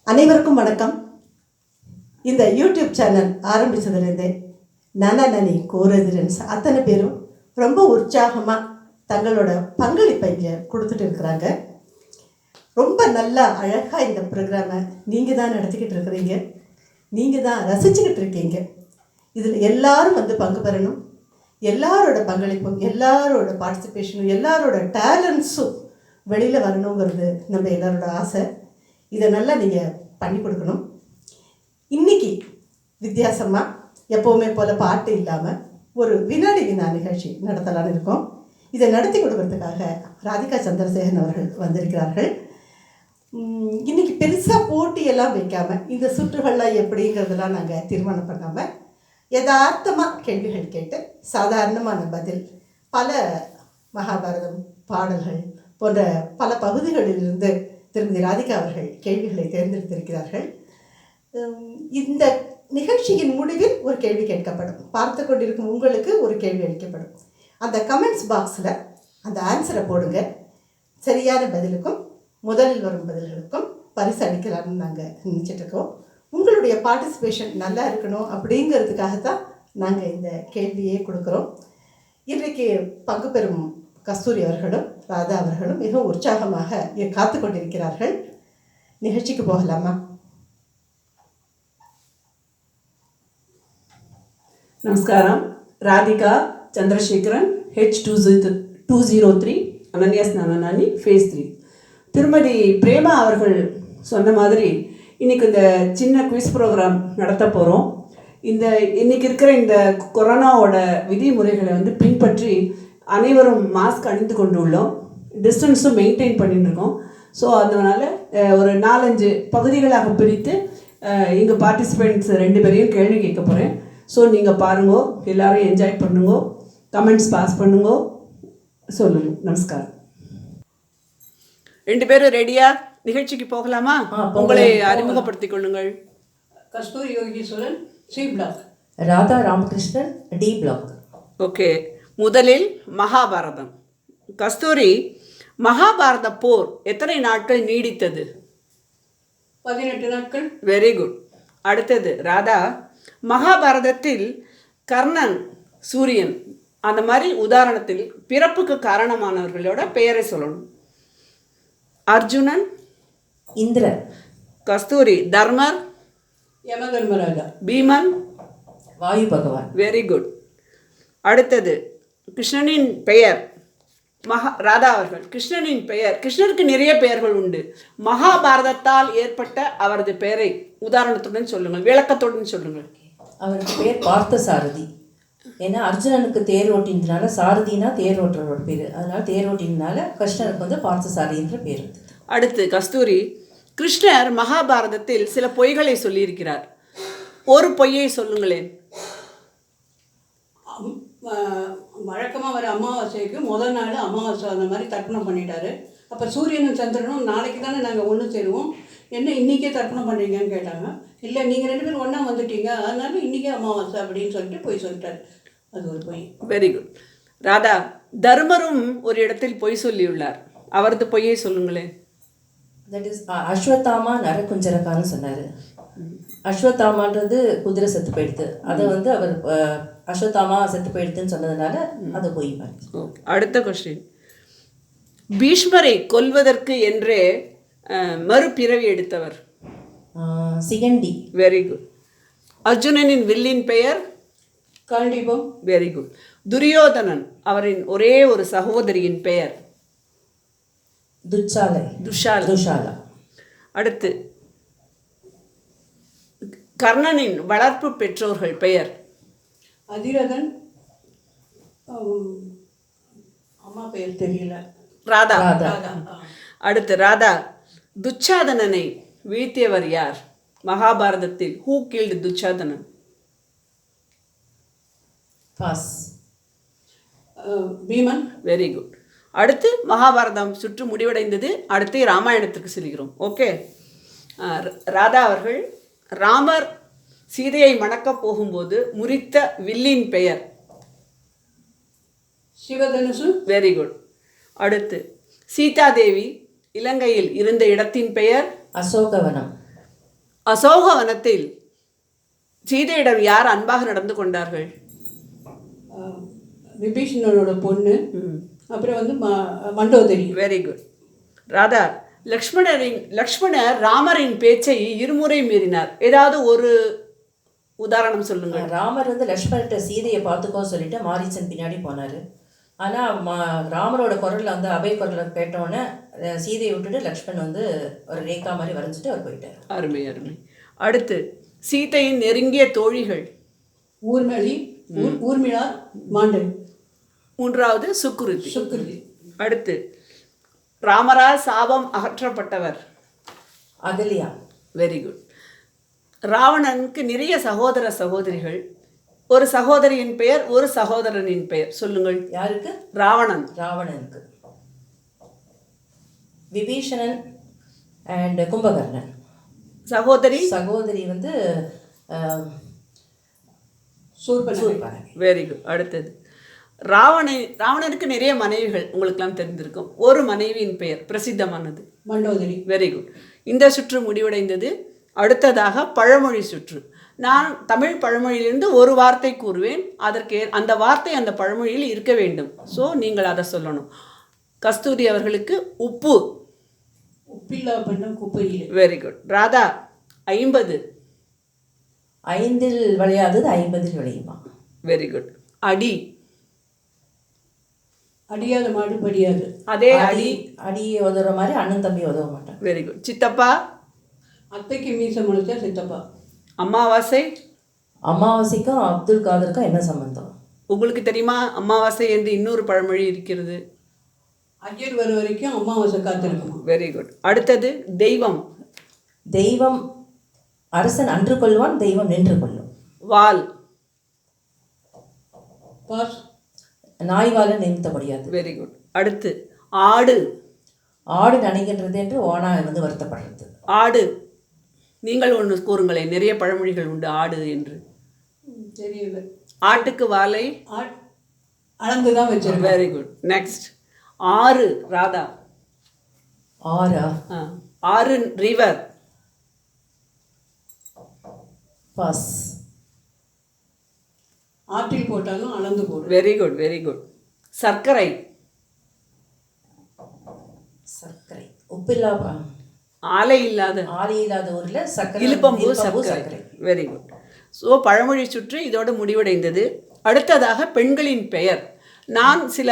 அனைவருக்கும் வணக்கம். இந்த யூடியூப் சேனல் ஆரம்பித்ததுலேருந்தே நனி கோரெசிடென்ஸ் அத்தனை பேரும் ரொம்ப உற்சாகமாக தங்களோட பங்களிப்பை இங்கே கொடுத்துட்டு இருக்கிறாங்க. ரொம்ப நல்லா அழகாக இந்த ப்ரோக்ராமை நீங்கள் தான் நடத்திக்கிட்டு இருக்கிறீங்க, நீங்கள் தான் ரசிச்சுக்கிட்டு இருக்கீங்க. இதில் எல்லாரும் வந்து பங்கு பெறணும், எல்லாரோட பங்களிப்பும் எல்லாரோட பார்ட்டிசிபேஷனும் எல்லாரோட டேலண்ட்ஸும் வெளியில் வரணுங்கிறது நம்ம எல்லாரோட ஆசை. இதை நல்லா நீங்கள் பண்ணி கொடுக்கணும். இன்றைக்கி வித்தியாசமாக எப்போவுமே போல் பாட்டு இல்லாமல் ஒரு வினாடி வினா நிகழ்ச்சி நடத்தலான்னு இருக்கோம். இதை நடத்தி கொடுக்கறதுக்காக ராதிகா சந்திரசேகரன் அவர்கள் வந்திருக்கிறார்கள். இன்றைக்கி பெருசாக போட்டியெல்லாம் வைக்காமல் இந்த சுற்றுகள்லாம் எப்படிங்கிறதெல்லாம் நாங்கள் தீர்மானம் பண்ணாமல் யதார்த்தமாக கேள்விகள் கேட்டு சாதாரணமான பதில், பல மகாபாரதம் பாடல்கள் போன்ற பல பகுதிகளிலிருந்து திருமதி ராதிகா அவர்கள் கேள்விகளை தேர்ந்தெடுத்திருக்கிறார்கள். இந்த நிகழ்ச்சியின் முடிவில் ஒரு கேள்வி கேட்கப்படும், பார்த்து கொண்டிருக்கும் உங்களுக்கு ஒரு கேள்வி அளிக்கப்படும். அந்த கமெண்ட்ஸ் பாக்ஸில் அந்த ஆன்சரை போடுங்க. சரியான பதிலுக்கும் முதலில் வரும் பதில்களுக்கும் பரிசு அளிக்கலாம்னு நாங்கள் நினச்சிட்ருக்கோம். உங்களுடைய பார்ட்டிசிபேஷன் நல்லா இருக்கணும் அப்படிங்கிறதுக்காகத்தான் நாங்கள் இந்த கேள்வியே கொடுக்குறோம். இன்றைக்கு பங்கு பெறும் கஸ்தூரி அவர்களும் ராதா அவர்களும் மிகவும் உற்சாகமாக காத்து கொண்டிருக்கிறார்கள். நிகழ்ச்சிக்கு போகலாமா? நமஸ்காரம். ராதிகா சந்திரசேகரன், H203, அனன்யாஸ் நனி, ஃபேஸ் 3. திருமதி பிரேமா அவர்கள் சொன்ன மாதிரி இன்றைக்கி இந்த சின்ன குவிஸ் ப்ரோக்ராம் நடத்த போகிறோம். இன்றைக்கி இருக்கிற இந்த கொரோனாவோட விதிமுறைகளை வந்து பின்பற்றி அனைவரும் மாஸ்க் அணிந்து கொண்டு உள்ளோம், டிஸ்டன்ஸும் மெயின்டைன் பண்ணிட்டு இருக்கோம். ஸோ அதனால் ஒரு 4-5 பகுதிகளாக பிரித்து இங்கே பார்ட்டிசிபெண்ட்ஸ் 2 பேரையும் கேள்வி கேட்க போகிறேன். ஸோ நீங்கள் பாருங்கோ, எல்லோரும் என்ஜாய் பண்ணுங்கோ, கமெண்ட்ஸ் பாஸ் பண்ணுங்கோ, சொல்லுங்க. நமஸ்காரம். 2 பேரும் ரெடியா? நிகழ்ச்சிக்கு போகலாமா? உங்களை அறிமுகப்படுத்திக் கொள்ளுங்கள். Kasturi Yogeeswaran, C block. Radha Ramakrishnan, D block. Okay, முதலில் மகாபாரதம். கஸ்தூரி, மகாபாரத போர் எத்தனை நாட்கள் நீடித்தது? 18 நாட்கள். Very good. அடுத்தது ராதா, மகாபாரதத்தில் கர்ணன், சூரியன், அந்த மாதிரி உதாரணத்தில் பிறப்புக்கு காரணமானவர்களோட பெயரை சொல்லணும். அர்ஜுனன், இந்திரன். கஸ்தூரி, தர்மர், யமதர்மராஜா. பீமன், வாயு பகவான். Very good. அடுத்தது கிருஷ்ணனின் பெயர். ராதா அவர்கள், கிருஷ்ணனின் பெயர். கிருஷ்ணருக்கு நிறைய பெயர்கள் உண்டு. மகாபாரதத்தால் ஏற்பட்ட அவரது பெயரை உதாரணத்துடன் சொல்லுங்கள், விளக்கத்துடன் சொல்லுங்கள். அவருக்கு பேர் பார்த்த சாரதி. ஏன்னா அர்ஜுனனுக்கு தேர் ஓட்டினதுனால, சாரதினா தேர் ஓட்டுறவரோட பேர், அதனால தேர் ஓட்டினால கிருஷ்ணனுக்கு வந்து பார்த்த சாரதின்ற பேர். அடுத்து கஸ்தூரி, கிருஷ்ணர் மகாபாரதத்தில் சில பொய்களை சொல்லியிருக்கிறார். ஒரு பொய்யை சொல்லுங்களேன். வழக்கமாக வர அமாவாசைக்கு முதல் நாள் அமாவாசை அந்த மாதிரி தர்ப்பணம் பண்ணிட்டாரு. அப்போ சூரியனும் சந்திரனும் நாளைக்கு தானே நாங்கள் ஒன்று சேருவோம், என்ன இன்றைக்கே தர்ப்பணம் பண்ணுறீங்கன்னு கேட்டாங்க. இல்லை, நீங்கள் 2 பேரும் ஒன்றா வந்துட்டீங்க, அதனால இன்றைக்கே அமாவாசை அப்படின்னு சொல்லிட்டு போய் சொல்லிட்டாரு. அது ஒரு பொய். Very good. ராதா, தர்மரும் ஒரு இடத்தில் பொய் சொல்லியுள்ளார். அவரது பொய்யை சொல்லுங்களேன். தட் இஸ் அஸ்வத்தாமா நரகுஞ்சரக்கான்னு சொன்னார். அஸ்வத்தாமான்றது குதிரை செத்து போயிடுது, அதை வந்து அவர் அஸ்வத்தாமா செத்து போயிடுதுன்னு சொன்னதுனால அதை பொய். அடுத்த கொஸ்டின், பீஷ்மரை கொல்வதற்கு என்றே மறுபிறவி எடுத்தவர்? சிகண்டி. Very good. அர்ஜுனனின் வில்லின் பெயர்? காண்டீபம். Very good. துரியோதனன், அவரின் ஒரே ஒரு சகோதரியின் பெயர்? துஷாலா. அடுத்து கர்ணனின் வளர்ப்பு பெற்றோர்கள் பெயர்? அதிரதன், அம்மா பெயர் தெரியல. ராதா. அடுத்து ராதா, துச்சாதனனை வீழ்த்தியவர் யார் மகாபாரதத்தில்? Who killed Dushasana? Bheeman. Very good. அடுத்து மகாபாரதம் சுற்று முடிவடைந்தது. அடுத்து ராமாயணத்துக்கு செல்கிறோம். ஓகே, ராதா அவர்கள், ராமர் சீதையை மணக்கப் போகும்போது முறித்த வில்லின் பெயர்? சிவதனுசு. Very good. அடுத்து சீதாதேவி இலங்கையில் இருந்த இடத்தின் பெயர்? அசோகவனம். அசோகவனத்தில் சீதையிடம் யார் அன்பாக நடந்து கொண்டார்கள்? விபீஷணனோட பொண்ணு, அப்புறம் வந்து மண்டோதரி. Very good. ராதா, லக்ஷ்மணர் ராமரின் பேச்சை இருமுறை மீறினார். ஏதாவது ஒரு உதாரணம் சொல்லுங்கள். ராமர் வந்து லக்ஷ்மணர்கிட்ட சீதையை பார்த்துக்கோ சொல்லிட்டு மாரீச்சன் பின்னாடி போனார். ஆனால் ராமரோட குரலில் வந்து அபய குரலை கேட்டோன்னே சீதையை விட்டுட்டு லக்ஷ்மண் வந்து ஒரு ரேகா மாதிரி வரைஞ்சிட்டு அவர் போயிட்டார். அருமை அருமை. அடுத்து சீதையின் நெருங்கிய தோழிகள். ஊர்மிளா, மாண்டல். மூன்றாவது சுக்ருதி. சுக்ருதி. அடுத்து ராமரால் சாபம் அகற்றப்பட்டவர். அகலியா. Very good. ராவணனுக்கு நிறைய சகோதர சகோதரிகள். ஒரு சகோதரியின் பெயர், ஒரு சகோதரனின் பெயர் சொல்லுங்கள். யாருக்கு? ராவணனுக்கு. விபீஷணன் அண்ட் கும்பகர்ணன். சகோதரி வந்து சூர்பனகை. Very good. அடுத்தது ராவணனுக்கு நிறைய மனைவிகள் உங்களுக்கெல்லாம் தெரிந்திருக்கும். ஒரு மனைவியின் பெயர் பிரசித்தமானது. மண்டோதரி. Very good. இந்த சுற்று முடிவடைந்தது. அடுத்ததாக பழமொழி சுற்று. நான் தமிழ் பழமொழியிலிருந்து ஒரு வார்த்தை கூறுவேன். அதற்கு அந்த வார்த்தை அந்த பழமொழியில் இருக்க வேண்டும். ஸோ நீங்கள் அதை சொல்லணும். கஸ்தூரி அவர்களுக்கு உப்பு. உப்பில்லா பண்ணம் குப்பையில். Very good. ராதா 50. 5 விளையாதது 50 விளையுமா. Very good. அடி. அடியாத மாடு படியாது. அதே அடி. அடி உதவுற மாதிரி அண்ணன் தம்பி உதவ மாட்டான். Very good. சித்தப்பா. அத்தைக்கு மீச முளைச்சா சித்தப்பா. அமாவாசைக்கும் அப்துல் காதருக்கும் என்ன சம்பந்தம்? உங்களுக்கு தெரியுமா? அமாவாசை என்று இன்னொரு பழமொழி இருக்கிறது. ஐயர் வர வரைக்கும் அமாவாசை காத்திருக்குமா. Very good. அடுத்தது தெய்வம் அரசன் அன்று கொள்வான், தெய்வம் நின்று கொள்ளும். வால். பாஸ். நாய்வாலை நிறுத்த முடியாது. Very good. அடுத்து ஆடு நனைகின்றது என்று ஓனா வந்து வருத்தப்படுறது. ஆடு. நீங்கள் ஒன்று கூறுங்களேன். நிறைய பழமொழிகள் உண்டு ஆடு என்று. தெரியல. ஆட்டுக்கு வாலை அளந்துதான் வச்சிருக்கேன். Very good. நெக்ஸ்ட் ஆறு. ராதா. ஆறு ரிவர். பாஸ். ஆற்றில் போட்டாலும் அளந்து போடும். Very good very good. சர்க்கரை. உப்பில்லா ஆலை இல்லாத ஊரில் சர்க்கரை. இழுப்பம்பூ சர்க்கரை. Very good. ஸோ பழமொழி சுற்று இதோடு முடிவடைந்தது. அடுத்ததாக பெண்களின் பெயர். நான் சில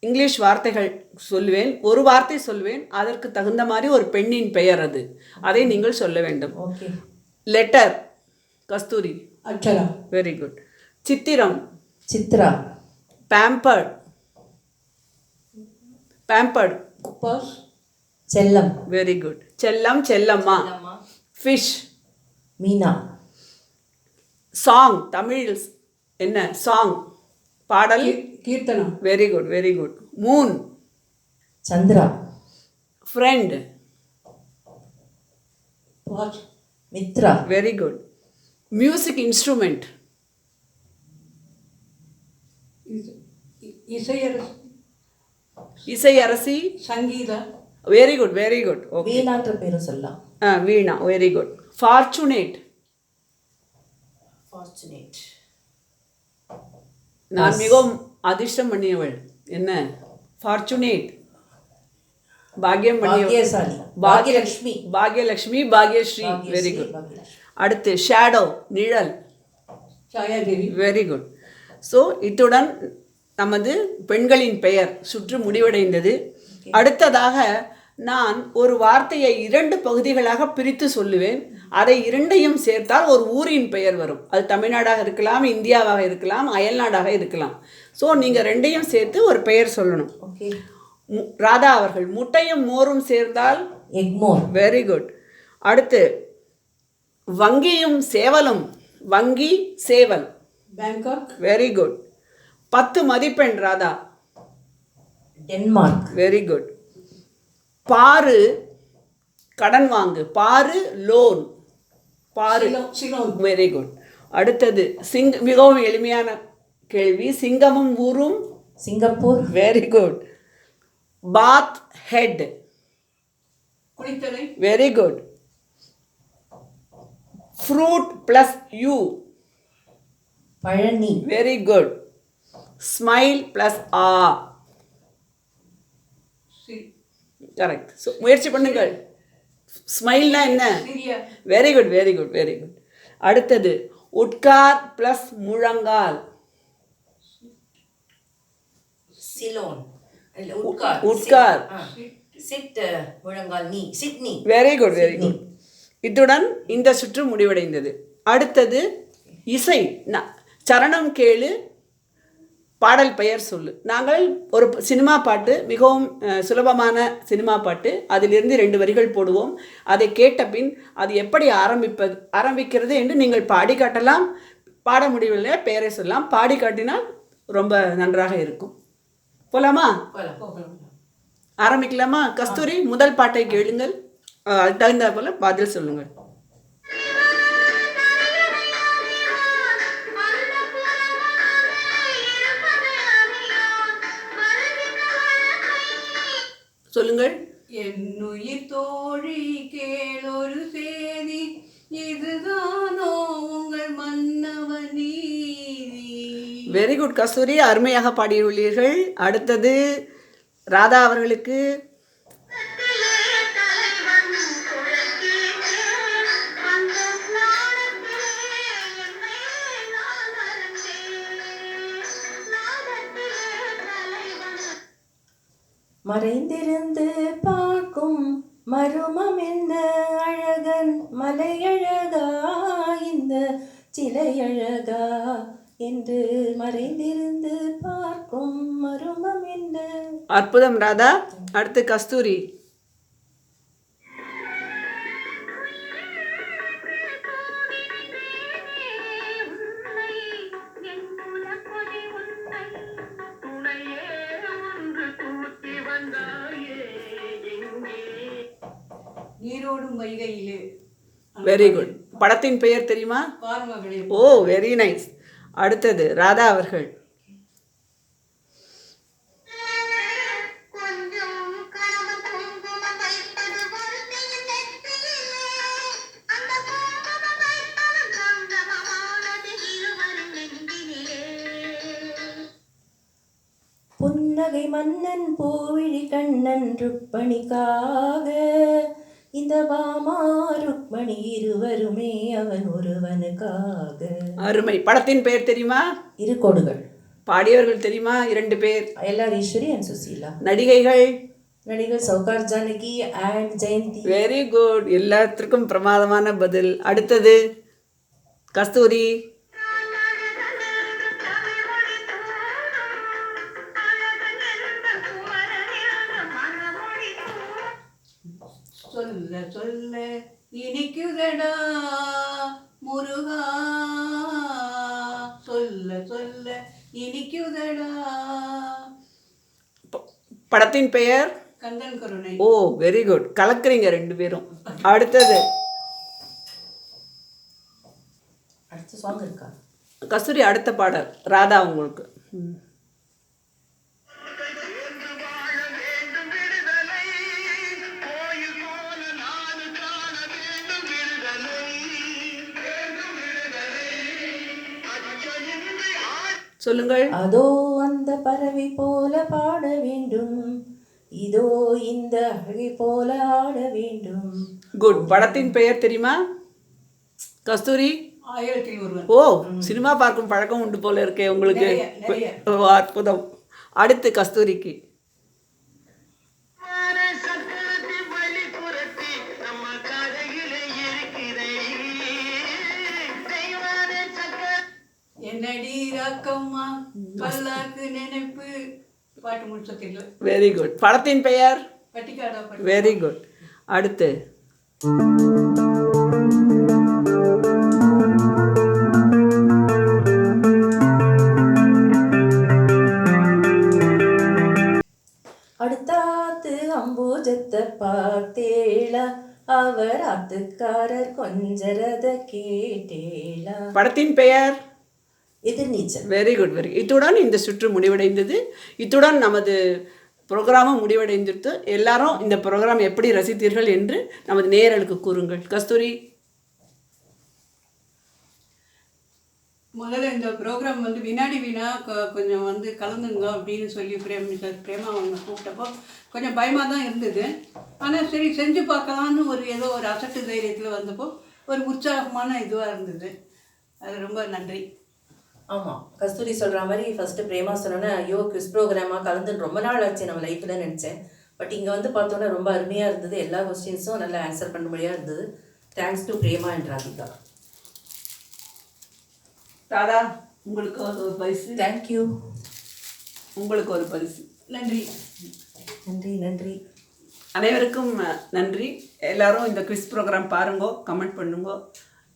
இங்கிலீஷ் வார்த்தைகள் சொல்லுவேன். ஒரு வார்த்தை சொல்வேன். அதற்கு தகுந்த மாதிரி ஒரு பெண்ணின் பெயர் அது. அதை நீங்கள் சொல்ல வேண்டும். Okay. Letter. Kasturi. Akshara. Very good. சித்திரம். சித்ரா. பேம்பர்ட். பாஸ். செல்லம். Very good. Chellamma. Fish. Meena. Song. Tamil என்ன சாங்? பாடல். கீர்த்தனம். Very good very good. Moon. Chandra. Friend. Pass. Mitra. Very good. Music instrument. Isaiarasi. Sangeetha. Very good very good. Okay. வீணான்ற பேரும் சொல்லலாம். வீணா. Very good. ஃபார்ச்சுனேட். நான் மிகவும் அதிர்ஷ்டம் பண்ணியவள். என்ன? ஃபார்ச்சுனேட். பாக்யம் பண்ணியவள். பாக்யலட்சுமி. பாக்யஸ்ரீ. Very good. அடுத்து ஷேடோ. நிழல். சாயாதேவி. Very good. ஸோ இத்துடன் நமது பெண்களின் பெயர் சுற்று முடிவடைந்தது. அடுத்ததாக நான் ஒரு வார்த்தையை 2 பகுதிகளாக பிரித்து சொல்லுவேன். அதை 2ஐயும் சேர்த்தால் ஒரு ஊரின் பெயர் வரும். அது தமிழ்நாடாக இருக்கலாம், இந்தியாவாக இருக்கலாம், அயல்நாடாக இருக்கலாம். ஸோ நீங்கள் 2ஐயும் சேர்த்து ஒரு பெயர் சொல்லணும். ஓகே. ராதா அவர்கள் முட்டையும் மோரும் சேர்ந்தால் எக்மோர். Very good. அடுத்து வங்கியும் சேவலும். வங்கி சேவல். பேங்காக். Very good. 10 மதிப்பெண் ராதா. டென்மார்க். Very good. பாரு கடன் வாங்கு. பாரு லோன். பாரு. Very good. அடுத்தது மிகவும் எளிமையான கேள்வி. சிங்கமும் ஊரும். Singapore. Very good. Bath head. Kulithalai. Very good. Fruit plus you. Palani. Very good. Smile plus ஆ. கரெக்ட். ஸோ முயற்சி பண்ணுங்கள். ஸ்மைல்னா என்ன? Very good very good very good. அடுத்தது உட்கார் ப்ளஸ் முழங்கால். சிலோன். இல்ல, உட்கார். உட்கார். சிட் முழங்கால் நீ. Sydney. Very good very good. இத்துடன் இந்த சுற்று முடிவடைந்தது. அடுத்தது இசை. சரணம் கேளு, பாடல் பெயர் சொல்லு. நாங்கள் ஒரு சினிமா பாட்டு, மிகவும் சுலபமான சினிமா பாட்டு, அதிலிருந்து 2 வரிகள் போடுவோம். அதை கேட்ட பின் அது எப்படி ஆரம்பிக்கிறது என்று நீங்கள் பாடி காட்டலாம். பாட முடியவில்லை, பெயரை சொல்லலாம். பாடி காட்டினால் ரொம்ப நன்றாக இருக்கும். போலாமா? ஆரம்பிக்கலாமா? கஸ்தூரி, முதல் பாட்டை கேளுங்கள். அது தகுந்த போல பதில் சொல்லுங்கள். சொல்லுங்கள். என்னுயிர் தோழி கேளொரு சேதி, இதுதானோ உங்கள் மன்னவ நீதி. வெரி குட் கஸ்தூரி, அருமையாக பாடியுள்ளீர்கள். அடுத்தது ராதா அவர்களுக்கு. மறைந்திருந்து பார்க்கும் மருமம் என்ன அழகன், மலையழகா இந்த சிலையழகா என்று மறைந்திருந்து பார்க்கும் மருமம் என்ன. அற்புதம் ராதா. அடுத்து கஸ்தூரி. நீரோடும் வைகையிலே. Very good. படத்தின் பெயர் தெரியுமா? பார்மகளே. ஓ, வெரி நைஸ். அடுத்தது ராதா அவர்கள். புன்னகை மன்னன் பூவிழி கண்ணன் ருக்மணிக்காக, இந்த பாமா ருக்மணி இருவருமே அவன் ஒருவனுக்காக. அருமை. படத்தின் பெயர் தெரியுமா? இரு கோடுகள். பாடியவர்கள் தெரியுமா? 2 பேர். L R Eswari and Susheela. நடிகைகள் Sowcar Janaki and Jayanthi. Very good. எல்லாத்திற்கும் பிரமாதமான பதில். அடுத்தது கஸ்தூரி. சொல்ல சொல்ல இனிக்குதடா முருகா, சொல்ல சொல்ல இனிக்குதடா. படத்தின் பெயர் கந்தன் கருணை. ஓ, வெரி குட். கலக்குறீங்க 2 பேரும். அடுத்தது அடுத்த சாங் இருக்கா கஸ்தூரி? அடுத்த பாடல் ராதா உங்களுக்கு. சொல்லுங்கள். அதோ அந்த பறவை போல பாட வேண்டும், இதோ இந்த அழகை போல ஆட வேண்டும். குட். படத்தின் பெயர் தெரியுமா கஸ்தூரி? 1000 ஒருவன். ஓ, சினிமா பார்க்கும் பழக்கம் உண்டு போல இருக்கே உங்களுக்கு. நிறைய. ஓ, அற்புதம். அடுத்து கஸ்தூரிக்கு. என்னடி ராக்கம்மா பல்லாக்கு நினைப்பு. பாட்டு முடிச்ச தெரியல. Very good. படத்தின் பெயர்? பட்டிக்காடா பாட்டு. Very good. அடுத்து அடுத்தாத்து அம்பூஜத்தை பார்த்தேளா, அவர் ஆத்துக்காரர் கொஞ்சரத கேட்டேளா. படத்தின் பெயர்? எதிர்நீச்சல். Very good very. இத்துடன் இந்த சுற்று முடிவடைந்தது. இத்துடன் நமது ப்ரோக்ராமும் முடிவடைந்திருத்து. எல்லாரும் இந்த ப்ரோக்ராம் எப்படி ரசித்தீர்கள் என்று நமது நேயர்களுக்கு கூறுங்கள். கஸ்தூரி. முதல்ல இந்த ப்ரோக்ராம் வந்து வினாடி வினா கொஞ்சம் வந்து கலந்துங்க அப்படின்னு சொல்லி பிரேமா அவங்க கூப்பிட்டப்போ கொஞ்சம் பயமாக தான் இருந்தது. ஆனால் சரி செஞ்சு பார்க்கலான்னு ஏதோ ஒரு அசட்டு தைரியத்தில் வந்தப்போ ஒரு உற்சாகமான இதுவாக இருந்தது. அது ரொம்ப நன்றி. ஆமாம், கஸ்தூரி சொல்கிற மாதிரி ஃபஸ்ட்டு பிரேமா சொன்னோன்னே ஐயோ குவிஸ் ப்ரோக்ராமாக கலந்துன்னு ரொம்ப நாள் ஆச்சு நம்ம லைஃப்பில் நினச்சேன். பட் இங்கே வந்து பார்த்தோன்னா ரொம்ப அருமையாக இருந்தது. எல்லா கொஸ்டின்ஸும் நல்லா ஆன்சர் பண்ண முடியாது இருந்தது. Thanks to Prema and Radhika. தாதா, உங்களுக்கு ஒரு பரிசு. தேங்க்யூ. உங்களுக்கு ஒரு பரிசு. நன்றி. நன்றி நன்றி. அனைவருக்கும் நன்றி. எல்லாரும் இந்த குவிஸ் ப்ரோக்ராம் பாருங்கோ, கமெண்ட் பண்ணுங்கோ,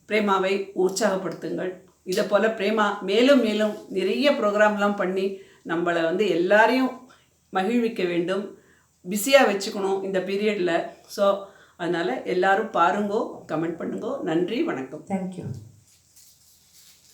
பிரேமாவை உற்சாகப்படுத்துங்கள். இதை போல் பிரேமா மேலும் மேலும் நிறைய ப்ரோக்ராம்லாம் பண்ணி நம்மளை வந்து எல்லாரையும் மகிழ்விக்க வேண்டும், பிஸியாக வச்சுக்கணும் இந்த பீரியடில். ஸோ அதனால் எல்லோரும் பாருங்கோ, கமெண்ட் பண்ணுங்கோ. நன்றி, வணக்கம். தேங்க்யூ.